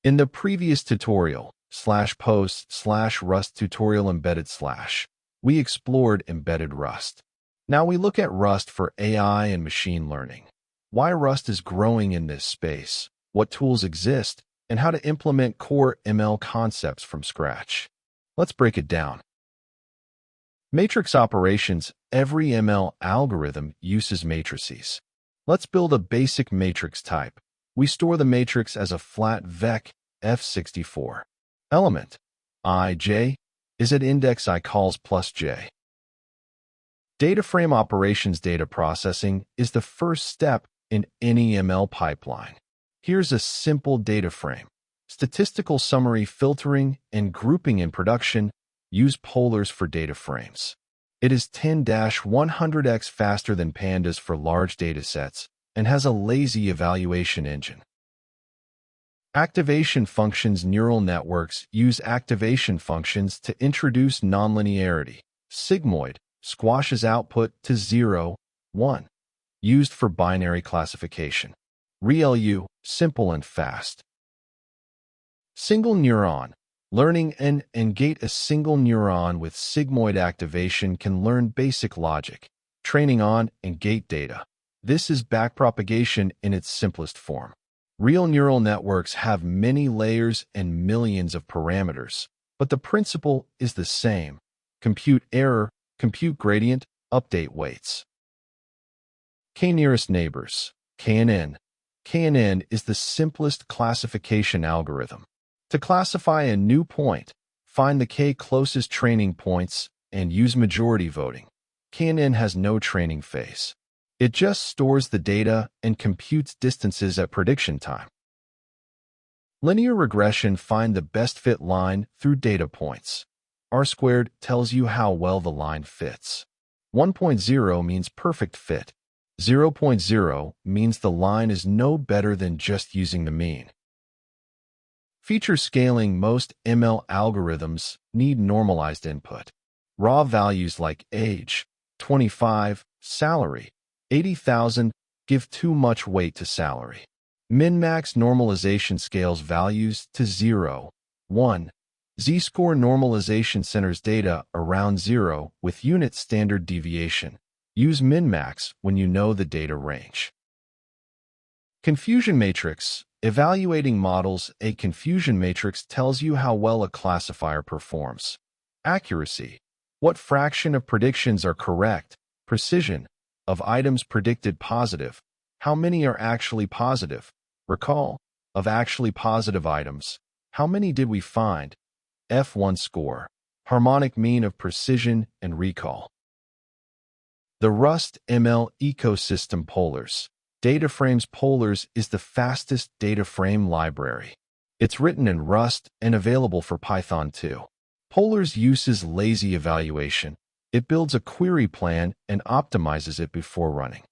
In the previous tutorial, /post/Rust tutorial embedded / we explored embedded Rust. Now we look at Rust for AI and machine learning. Why Rust is growing in this space, what tools exist, and how to implement core ML concepts from scratch. Let's break it down. Matrix operations. Every ML algorithm uses matrices. Let's build a basic matrix type. We store the matrix as a flat vec F64. Element ij is at index I calls plus j. DataFrame operations. Data processing is the first step in any ML pipeline. Here's a simple data frame. Statistical summary filtering and grouping in production. Use polars for data frames. It is 10-100x faster than Pandas for large datasets and has a lazy evaluation engine. Activation functions. Neural networks use activation functions to introduce nonlinearity. Sigmoid squashes output to 0, 1. Used for binary classification. ReLU, simple and fast. Single neuron. Learning and engate. A single neuron with sigmoid activation can learn basic logic. Training on engate data. This is backpropagation in its simplest form. Real neural networks have many layers and millions of parameters, but the principle is the same. Compute error, compute gradient, update weights. K-nearest neighbors, KNN. KNN is the simplest classification algorithm. To classify a new point, find the K closest training points and use majority voting. KNN has no training phase. It just stores the data and computes distances at prediction time. Linear regression. Find the best fit line through data points. R² tells you how well the line fits. 1.0 means perfect fit. 0.0 means the line is no better than just using the mean. Feature scaling. Most ML algorithms need normalized input. Raw values like age, 25, salary, 80,000 give too much weight to salary. Min-max normalization scales values to 0, 1. Z-score normalization centers data around 0 with unit standard deviation. Use min-max when you know the data range. Confusion matrix. Evaluating models. A confusion matrix tells you how well a classifier performs. Accuracy. What fraction of predictions are correct? Precision. Of items predicted positive, how many are actually positive? Recall. Of actually positive items, how many did we find? F1 score. Harmonic mean of precision and recall. The Rust ML ecosystem. Polars. DataFrames. Polars is the fastest data frame library. It's written in Rust and available for Python 2. Polars uses lazy evaluation. It builds a query plan and optimizes it before running.